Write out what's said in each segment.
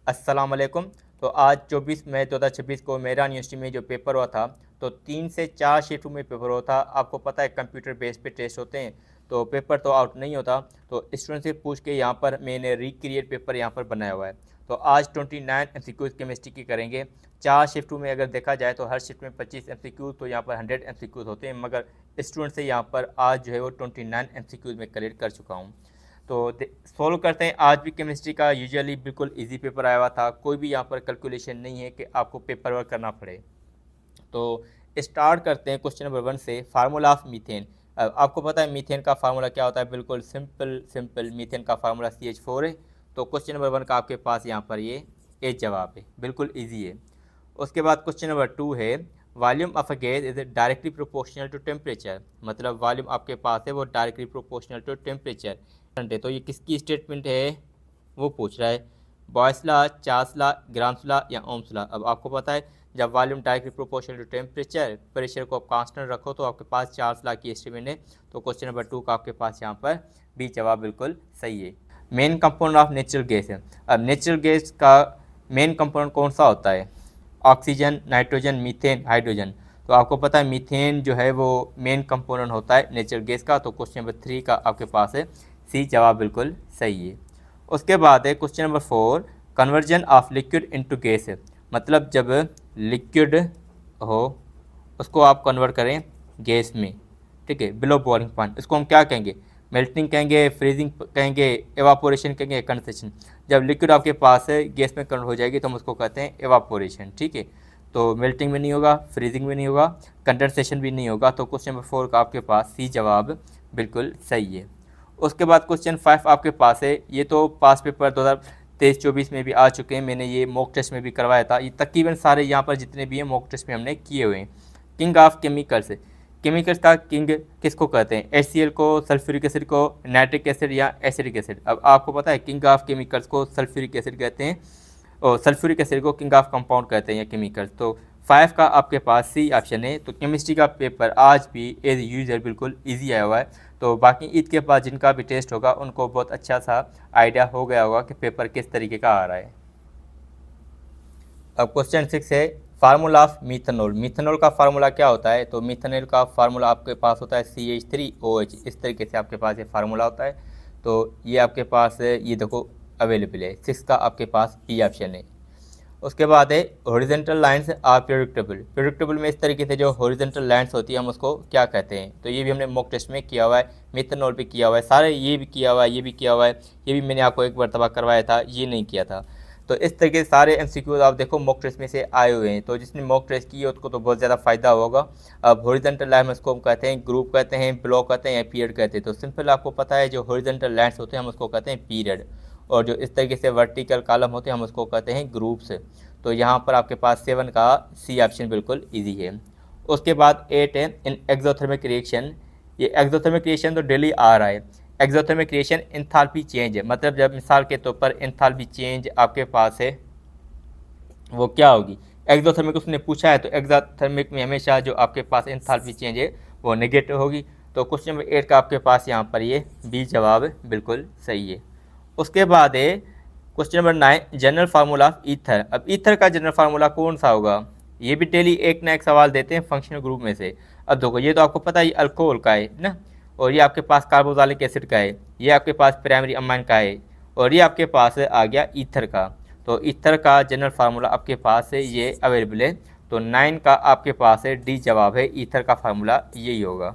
अस्सलाम वालेकुम। तो आज 24 मई 2026 को मेरा यूनिवर्सिटी में जो पेपर हुआ था, तो 3 से 4 शिफ्ट में पेपर हुआ था। आपको पता है कंप्यूटर बेस पे टेस्ट होते हैं, तो पेपर तो आउट नहीं होता। तो स्टूडेंट से पूछ के यहाँ पर मैंने रिक्रिएट पेपर यहाँ पर बनाया हुआ है। तो आज 29 एमसीक्यूज़ केमिस्ट्री की करेंगे। 4 शिफ्टों में अगर देखा जाए तो हर शिफ्ट में 25 एमसीक्यूज़, तो यहाँ पर 100 एमसीक्यूज़ होते हैं, मगर स्टूडेंट से यहाँ पर आज जो है वो 29 एमसीक्यूज़ में क्लियर कर चुका हूँ। तो सॉल्व करते हैं। आज भी केमिस्ट्री का यूजुअली बिल्कुल इजी पेपर आया हुआ था, कोई भी यहाँ पर कैलकुलेशन नहीं है कि आपको पेपर वर्क करना पड़े। तो स्टार्ट करते हैं क्वेश्चन नंबर 1 से, फार्मूला ऑफ मीथेन। अब आपको पता है मीथेन का फार्मूला क्या होता है, बिल्कुल सिंपल मीथेन का फार्मूला CH4 है। तो क्वेश्चन नंबर 1 का आपके पास यहाँ पर ये ए जवाब है, बिल्कुल ईजी है। उसके बाद क्वेश्चन नंबर 2 है, volume of a gas is directly proportional to temperature. मतलब वॉल्यूम आपके पास है वो डायरेक्टली प्रोपोर्शनल टू टेम्परेचर है। तो ये किसकी स्टेटमेंट है वो पूछ रहा है, Boyle's law, Charles law, Graham's law या ओम्स लॉ। अब आपको पता है जब volume directly proportional to temperature, pressure को आप कांस्टेंट रखो तो आपके पास चार्ल्स लॉ की स्टेटमेंट है। तो क्वेश्चन नंबर 2 का आपके पास यहाँ पर बी जवाब बिल्कुल सही है। Main component of natural gas है। अब नेचुरल गैस का मेन कंपोनेंट कौन सा होता है, ऑक्सीजन, नाइट्रोजन, मीथेन, हाइड्रोजन। तो आपको पता है मीथेन जो है वो मेन कंपोनेंट होता है नेचुरल गैस का। तो क्वेश्चन नंबर 3 का आपके पास है सी जवाब बिल्कुल सही है। उसके बाद है question number 4, conversion of liquid into gas है। मतलब जब लिक्विड हो उसको आप कन्वर्ट करें गैस में, ठीक है, बिलो बॉइलिंग पॉइंट, इसको हम क्या कहेंगे, मेल्टिंग कहेंगे, फ्रीजिंग कहेंगे, एवापोरेशन कहेंगे, कंडेंसेशन। जब लिक्विड आपके पास है गैस में कन्वर्ट हो जाएगी तो हम उसको कहते हैं एवापोरेशन, ठीक है। तो मेल्टिंग भी नहीं होगा, फ्रीजिंग भी नहीं होगा, कंडेंसेशन भी नहीं होगा। तो क्वेश्चन नंबर 4 का आपके पास सी जवाब बिल्कुल सही है। उसके बाद क्वेश्चन 5 आपके पास है, ये तो पास पेपर 2023-24 में भी आ चुके हैं, मैंने ये मॉक टेस्ट में भी करवाया था। ये तकरीबन सारे यहाँ पर जितने भी हैं मॉक टेस्ट में हमने किए हुए हैं। किंग ऑफ केमिकल्स, केमिकल्स का किंग किसको कहते हैं, HCl को, सल्फ्यूरिक एसिड को, नाइट्रिक एसिड या एसिडिक एसिड। अब आपको पता है किंग ऑफ केमिकल्स को सल्फ्यूरिक एसिड कहते हैं और सल्फ्यूरिक एसिड को किंग ऑफ कंपाउंड कहते हैं या केमिकल्स। तो 5 का आपके पास सी ऑप्शन है। तो केमिस्ट्री का पेपर आज भी एज यूजल बिल्कुल ईजी आया हुआ है। तो बाकी ईद के बाद जिनका भी टेस्ट होगा उनको बहुत अच्छा सा आइडिया हो गया होगा कि पेपर किस तरीके का आ रहा है। अब क्वेश्चन 6 है, फार्मूला ऑफ मीथेनॉल। मीथेनॉल का फार्मूला क्या होता है, तो मीथेनॉल का फार्मूला आपके पास होता है CH3OH। इस तरीके से आपके पास ये फार्मूला होता है। तो ये आपके पास ये देखो अवेलेबल है। 6 का आपके पास बी ऑप्शन है। उसके बाद है horizontal lines are predictable. Predictable में इस तरीके से जो हॉरिजॉन्टल लाइंस होती है हम उसको क्या कहते हैं, तो ये भी हमने मॉक टेस्ट में किया हुआ है, मीथेनॉल भी किया हुआ है, सारे ये भी किया हुआ है, ये भी किया हुआ है, ये भी मैंने आपको एक मरतबा करवाया था, ये नहीं किया था। तो इस तरीके से सारे MCQs आप देखो मॉक टेस्ट में से आए हुए हैं। तो जिसने मॉक टेस्ट की है उसको तो बहुत ज़्यादा फायदा होगा। अब हॉरिजॉन्टल लाइन उसको हम कहते हैं ग्रुप कहते हैं, ब्लॉक कहते हैं या पीरियड कहते हैं। तो सिंपल आपको पता है जो हॉरिजॉन्टल लाइन्स होते हैं हम उसको कहते हैं पीरियड, और जो इस तरीके से वर्टिकल कॉलम होते हैं हम उसको कहते हैं ग्रुप्स। तो यहाँ पर आपके पास 7 का सी ऑप्शन बिल्कुल ईजी है। उसके बाद 8 है इन एक्सोथर्मिक रिएक्शन। ये एक्सोथर्मिक रिएक्शन तो डेली आ रहा है। एक्सोथर्मिक रिएक्शन एंथैल्पी चेंज है, मतलब जब मिसाल के तौर पर एंथैल्पी चेंज आपके पास है वो क्या होगी, एक्सोथर्मिक उसने पूछा है, तो एक्सोथर्मिक में हमेशा जो आपके पास एंथैल्पी चेंज है वो नेगेटिव होगी। तो क्वेश्चन नंबर 8 का आपके पास यहाँ पर ये बी जवाब बिल्कुल सही है। उसके बाद है question number 9, general formula of ether. अब ईथर का जनरल फार्मूला कौन सा होगा, ये भी डेली एक ना एक सवाल देते हैं फंक्शनल ग्रुप में से। अब देखो ये तो आपको पता है अल्कोहल का है ना, और ये आपके पास कार्बोक्सिलिक एसिड का है, ये आपके पास प्राइमरी अमाइन का है, और ये आपके पास आ गया ईथर का। तो ईथर का जनरल फार्मूला आपके पास है ये अवेलेबल है। तो 9 का आपके पास है डी जवाब है, ईथर का फार्मूला यही होगा।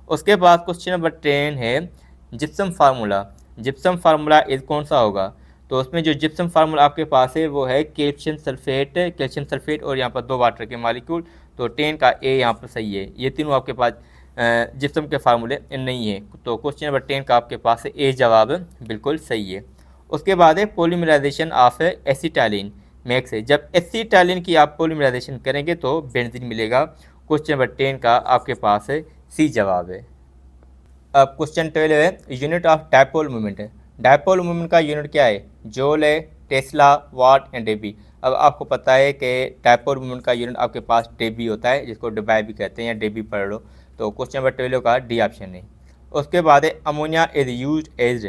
उसके बाद क्वेश्चन नंबर 10 है gypsum formula. Gypsum formula is कौन सा होगा, तो उसमें जो जिप्सम फार्मूला आपके पास है वो है कैल्शियम सल्फेट और यहाँ पर 2 वाटर के मालिक्यूल। तो 10 का ए यहाँ पर सही है। ये तीनों आपके पास जिप्सम के फार्मूले नहीं है। तो क्वेश्चन नंबर 10 का आपके पास ए जवाब बिल्कुल सही है। उसके बाद है पॉलीमराइजेशन ऑफ एसिटाइलिन मैक्स है। जब एसिटाइलिन की आप पॉलीमराइजेशन करेंगे तो बेंजीन मिलेगा। क्वेश्चन नंबर 10 का आपके पास सी जवाब है। अब क्वेश्चन 12 है यूनिट ऑफ डायपोल मूवमेंट है। डायपोल मूवमेंट का यूनिट क्या है, जूल है, टेस्ला, वाट एंड डेबी। अब आपको पता है कि डायपोल मूवमेंट का यूनिट आपके पास डेबी होता है, जिसको डिबाई भी कहते हैं या डेबी पढ़ लो। तो क्वेश्चन नंबर 12 का डी ऑप्शन है। उसके बाद है अमोनिया इज यूज एज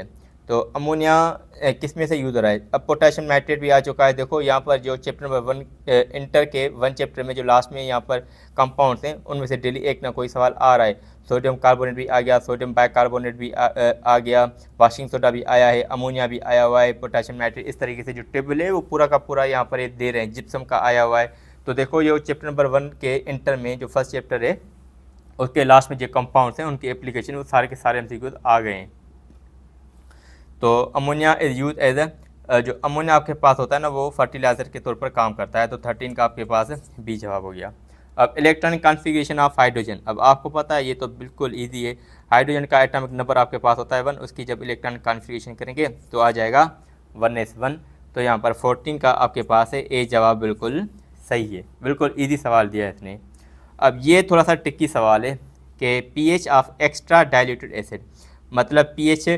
तो अमोनिया किस में से यूज़ हो रहा है। अब पोटेशियम नाइट्रेट भी आ चुका है। देखो यहाँ पर जो चैप्टर नंबर 1 इंटर के 1 चैप्टर में जो लास्ट में यहाँ पर कंपाउंड्स हैं उनमें से डेली एक ना कोई सवाल आ रहा है। सोडियम कार्बोनेट भी आ गया, सोडियम बाइकार्बोनेट भी आ गया, वाशिंग सोडा भी आया है, अमोनिया भी आया हुआ है, पोटेशियम नाइट्रेट, इस तरीके से जो टेबल है वो पूरा का पूरा यहाँ पर ये दे रहे हैं। जिप्सम का आया हुआ है। तो देखो ये चैप्टर नंबर 1 के इंटर में जो फर्स्ट चैप्टर है उसके लास्ट में जो कंपाउंड्स हैं उनकी एप्लीकेशन वो सारे के सारे एमसीक्यूज आ गए हैं। तो अमोनिया इज़ यूज एज जो अमोनिया आपके पास होता है ना वो फर्टिलाइज़र के तौर पर काम करता है। तो 13 का आपके पास बी जवाब हो गया। अब इलेक्ट्रॉनिक कॉन्फ़िगरेशन ऑफ हाइड्रोजन, अब आपको पता है ये तो बिल्कुल इजी है। हाइड्रोजन का एटॉमिक नंबर आपके पास होता है 1, उसकी जब इलेक्ट्रॉनिक कॉन्फ़िगरेशन करेंगे तो आ जाएगा 1s1। तो यहाँ पर 14 का आपके पास है ए जवाब बिल्कुल सही है। बिल्कुल ईजी सवाल दिया है इसने। अब ये थोड़ा सा ट्रिकी सवाल है कि pH of extra diluted acid, मतलब पीएच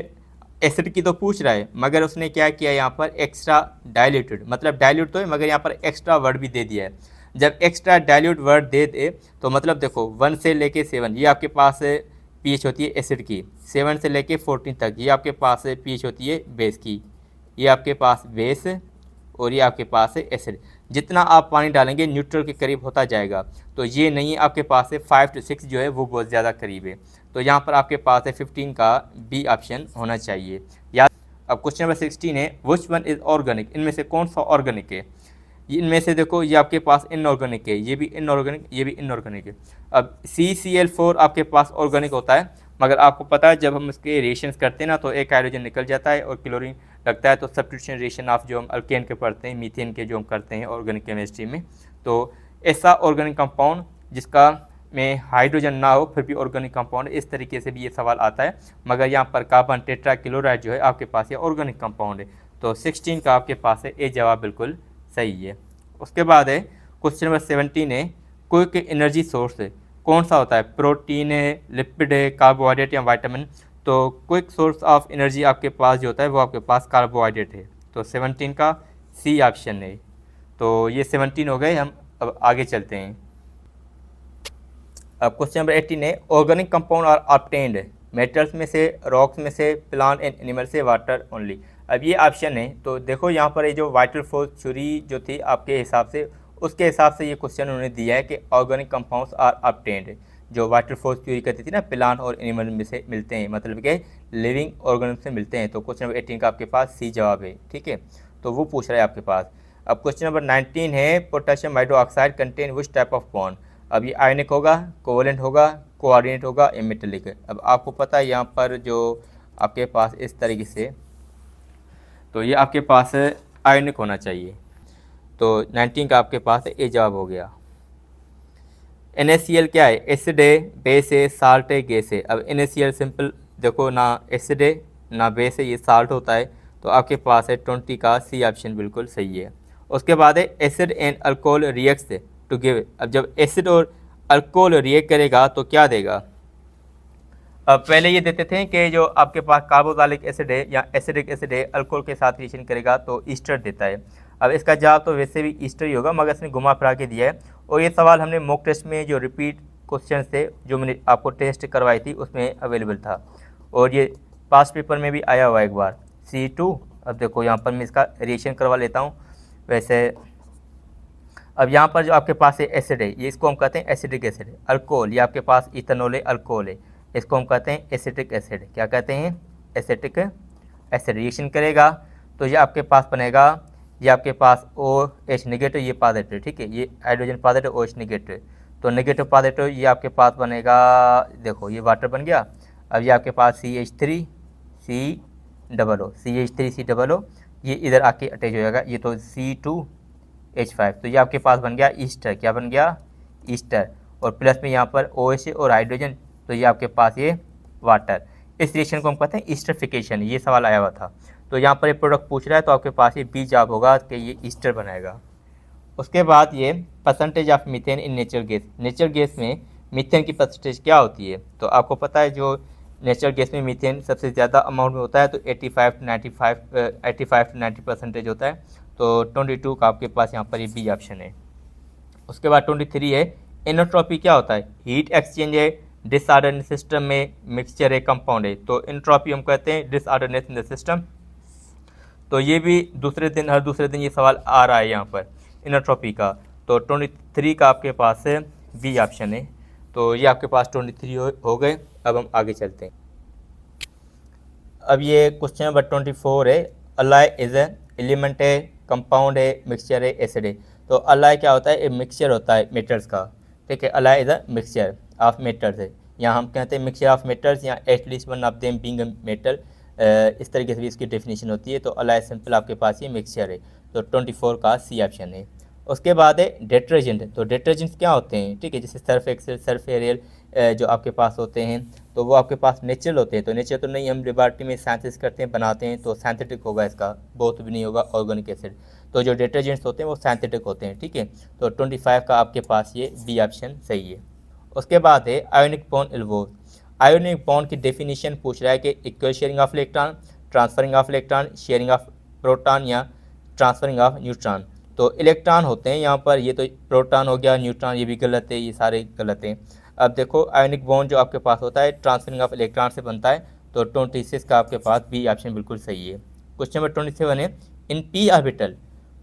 एसिड की तो पूछ रहा है मगर उसने क्या किया यहाँ पर एक्स्ट्रा डाइल्यूटेड, मतलब डाइल्यूट तो है मगर यहाँ पर एक्स्ट्रा वर्ड भी दे दिया है। जब एक्स्ट्रा डाइल्यूट वर्ड दे दे तो मतलब देखो 1 से लेके 7 ये आपके पास पीएच होती है एसिड की, 7 से लेके 14 तक ये आपके पास पीएच होती है बेस की, ये आपके पास बेस और ये आपके पास है एसिड। जितना आप पानी डालेंगे न्यूट्रल के करीब होता जाएगा। तो ये नहीं है आपके पास है 5 to 6 जो है वो बहुत ज़्यादा करीब है। तो यहाँ पर आपके पास है 15 का बी ऑप्शन होना चाहिए। या अब क्वेश्चन नंबर 16 है विच वन इज़ ऑर्गेनिक, इनमें से कौन सा ऑर्गेनिक है। इनमें से देखो ये आपके पास इनऑर्गेनिक है, ये भी इनऑर्गेनिक, ये भी इनऑर्गेनिक है। अब CCl4 आपके पास ऑर्गेनिक होता है मगर आपको पता है जब हम इसके रिएक्शंस करते हैं ना तो एक हाइड्रोजन निकल जाता है और क्लोरीन लगता है। तो सब्स्टिट्यूशन रिएक्शन ऑफ जो हम अल्केन के पढ़ते हैं, मीथेन के जो हम करते हैं ऑर्गेनिक केमिस्ट्री में, तो ऐसा ऑर्गेनिक कंपाउंड जिसका में हाइड्रोजन ना हो फिर भी ऑर्गेनिक कंपाउंड, इस तरीके से भी ये सवाल आता है। मगर यहाँ पर कार्बन टेट्राक्लोराइड जो है आपके पास ये ऑर्गेनिक कंपाउंड है। तो 16 का आपके पास है ए जवाब बिल्कुल सही है। उसके बाद है क्वेश्चन नंबर 17 है क्विक एनर्जी सोर्स है कौन सा होता है, प्रोटीन है, लिपिड है, कार्बोहाइड्रेट या विटामिन। तो क्विक सोर्स ऑफ एनर्जी आपके पास जो होता है वो आपके पास कार्बोहाइड्रेट है। तो 17 का सी ऑप्शन है। तो ये 17 हो गए। हम अब आगे चलते हैं। अब क्वेश्चन नंबर 18 है organic compound are obtained metals में से, रॉक्स में से, प्लांट एंड एनिमल से, वाटर ओनली। अब ये ऑप्शन है। तो देखो यहाँ पर ये जो वाइटल फोर्स थ्योरी जो थी आपके हिसाब से, उसके हिसाब से ये क्वेश्चन उन्होंने दिया है कि ऑर्गेनिक कंपाउंड्स आर ऑब्टेन्ड। जो वाइटल फोर्स थ्योरी कहती थी ना प्लांट और एनिमल में से मिलते हैं, मतलब कि लिविंग ऑर्गेनिज्म से मिलते हैं। तो क्वेश्चन नंबर 18 का आपके पास सी जवाब है। ठीक है, तो वो पूछ रहा है आपके पास। अब क्वेश्चन नंबर 19 है potassium hydroxide contain which type of bond. अब ये आयनिक होगा, कोवलेंट होगा, कोऑर्डिनेट होगा या मेटेलिक है। अब आपको पता है यहाँ पर जो आपके पास इस तरीके से, तो ये आपके पास आयनिक होना चाहिए। तो 19 का आपके पास ए जवाब हो गया। NaCl क्या है, एसिड है, बेस है, साल्ट है, गैस है। अब NaCl सिंपल देखो ना एसिड है ना बेस है, ये साल्ट होता है। तो आपके पास है 20 का सी ऑप्शन बिल्कुल सही है। उसके बाद है acid and alcohol reacts to give. अब जब एसिड और अल्कोहल रिएक्ट करेगा तो क्या देगा। अब पहले ये देते थे कि जो आपके पास कार्बोक्सिलिक एसिड है या एसिडिक एसिड है अल्कोहल के साथ रिएक्शन करेगा तो ईस्टर देता है। अब इसका जवाब तो वैसे भी ईस्टर ही होगा मगर इसने घुमा फिरा के दिया है। और ये सवाल हमने मॉक टेस्ट में जो रिपीट क्वेश्चन थे जो मैंने आपको टेस्ट करवाई थी उसमें अवेलेबल था और ये पास्ट पेपर में भी आया हुआ एक बार C2। अब देखो यहाँ पर मैं इसका रिएक्शन करवा लेता हूँ। वैसे अब यहाँ पर जो आपके पास है एसिड है, ये इसको हम कहते हैं एसिडिक एसिड। अल्कोहल ये आपके पास इथेनॉल है, अल्कोहल है, इसको हम कहते हैं एसिटिक एसिड। क्या कहते हैं, एसिटिक एसिड। रिएक्शन करेगा तो ये आपके पास बनेगा, ये आपके पास OH नेगेटिव, ये पॉजिटिव। ठीक है, ये हाइड्रोजन पॉजिटिव, OH नेगेटिव। तो नेगेटिव पॉजिटिव ये आपके पास बनेगा, देखो ये वाटर बन गया। अब ये आपके पास CH3 CH3COO ये इधर आके अटैच हो जाएगा, ये तो C2H5। तो ये आपके पास बन गया ईस्टर। क्या बन गया, ईस्टर। और प्लस में यहाँ पर OH और हाइड्रोजन, तो ये आपके पास ये वाटर। इस रिएक्शन को हम कहते हैं ईस्टरफिकेशन। ये सवाल आया हुआ था। तो यहाँ पर ये प्रोडक्ट पूछ रहा है तो आपके पास ये बी जवाब होगा कि ये ईस्टर बनाएगा। उसके बाद ये percentage of methane in natural gas. Natural gas में मीथेन की परसेंटेज क्या होती है। तो आपको पता है जो नेचुरल गैस में मीथेन सबसे ज़्यादा अमाउंट में होता है तो 85 to 90% होता है। तो 22 का आपके पास यहाँ पर ये बी ऑप्शन है। उसके बाद 23 है एनोट्रॉपी क्या होता है, हीट एक्सचेंज है, डिसऑर्डरनेस सिस्टम में मिक्सचर है, कंपाउंड है, तो इंट्रोपी हम कहते हैं डिसऑर्डरनेस इन द सिस्टम। तो ये भी हर दूसरे दिन ये सवाल आ रहा है यहाँ पर इनोट्रॉपी का। तो 23 का आपके पास है बी ऑप्शन है। तो ये आपके पास 23 हो गए। अब हम आगे चलते हैं। अब ये क्वेश्चन नंबर 24 है, अलाई इज ए एलिमेंट है, कंपाउंड है, मिक्सचर है, एसिड है। तो अलाई क्या होता है? एक मिक्सचर होता है मेटल्स का, ठीक है। Alloy is a mixture of metals है। यहाँ हम कहते हैं मिक्सचर ऑफ मेटल्स, या at least one of them being a metal, इस तरीके से भी इसकी डेफिनेशन होती है। तो अलाई सिंपल आपके पास ये मिक्सचर है। तो 24 का सी ऑप्शन है। उसके बाद है डिटर्जेंट। तो डिटर्जेंट्स क्या होते हैं? ठीक है, जैसे सर्फ एक्सेल, सर्फ एरियल जो आपके पास होते हैं, तो वो आपके पास नेचुरल होते हैं। तो नेचुरल तो नहीं, हम लेबॉर्ट्री में साइंसिस करते हैं, बनाते हैं, तो सिंथेटिक होगा इसका, बोथ भी नहीं होगा, ऑर्गेनिक एसिड। तो जो डिटर्जेंट्स होते हैं वो सिंथेटिक होते हैं, ठीक है। तो 25 का आपके पास ये बी ऑप्शन सही है। उसके बाद है ionic bond involve. Ionic bond की डेफिनेशन पूछ रहा है कि equal sharing of electron, transferring of electron, sharing of proton या ट्रांसफरिंग ऑफ न्यूट्रॉन। तो इलेक्ट्रॉन होते हैं यहाँ पर, ये तो प्रोटॉन हो गया, न्यूट्रॉन ये भी गलत है, ये सारे गलत हैं। अब देखो आयोनिक बॉन्ड जो आपके पास होता है ट्रांसफरिंग ऑफ इलेक्ट्रॉन से बनता है। तो 26 का आपके पास बी ऑप्शन बिल्कुल सही है। क्वेश्चन नंबर 27 है, in P orbital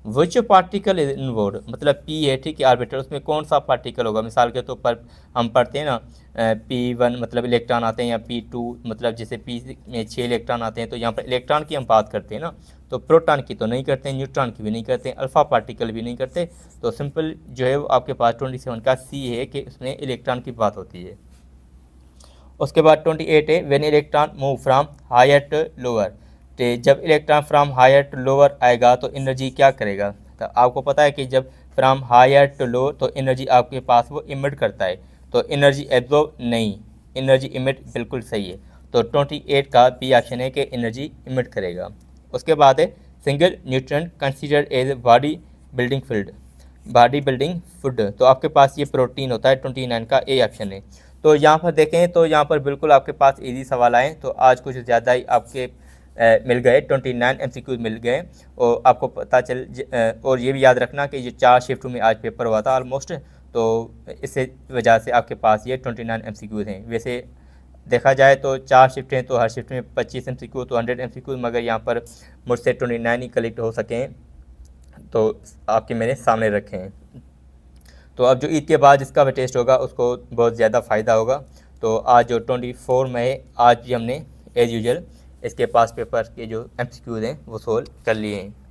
which particle is involve. मतलब पी है, ठीक है, ऑर्बिटल, उसमें कौन सा पार्टिकल होगा? मिसाल के तौर पर हम पढ़ते हैं ना P1 मतलब इलेक्ट्रॉन आते हैं, या P2 मतलब जैसे P में 6 इलेक्ट्रॉन आते हैं। तो यहाँ पर इलेक्ट्रॉन की हम बात करते हैं ना, तो प्रोटॉन की तो नहीं करते, न्यूट्रॉन की भी नहीं करते, अल्फा पार्टिकल भी नहीं करते। तो सिंपल जो है वो आपके पास 27 का सी है कि उसमें इलेक्ट्रॉन की बात होती है। उसके बाद 28 है, when electron move from higher to lower. तो जब electron from higher to lower आएगा तो एनर्जी क्या करेगा? तो आपको पता है कि जब फ्रॉम हायर टू लो तो एनर्जी आपके पास वो इमिट करता है, तो एनर्जी एब्जॉर्ब नहीं, एनर्जी इमिट बिल्कुल सही है। तो 28 का बी ऑप्शन है कि एनर्जी इमिट करेगा। उसके बाद है single nutrient considered as body building field, body building food. तो आपके पास ये प्रोटीन होता है, 29 का ए ऑप्शन है। तो यहाँ पर देखें तो यहाँ पर बिल्कुल आपके पास इजी सवाल आए। तो आज कुछ ज़्यादा ही आपके मिल गए, 29 MCQ मिल गए। और आपको पता और ये भी याद रखना कि ये 4 शिफ्ट में आज पेपर हुआ था ऑलमोस्ट। तो इस वजह से आपके पास ये 29 MCQ हैं। वैसे देखा जाए तो 4 शिफ्ट हैं, तो हर शिफ्ट में 25 MCQ, तो 100 MCQ, मगर यहाँ पर मुझसे 29 ही कलेक्ट हो सके हैं, तो आपके मैंने सामने रखे हैं। तो अब जो ईद के बाद जिसका भी टेस्ट होगा उसको बहुत ज़्यादा फ़ायदा होगा। तो आज जो 24 में है, आज भी हमने एज़ यूजुअल इसके पास पेपर के जो MCQs हैं वो सोल्व कर लिए हैं।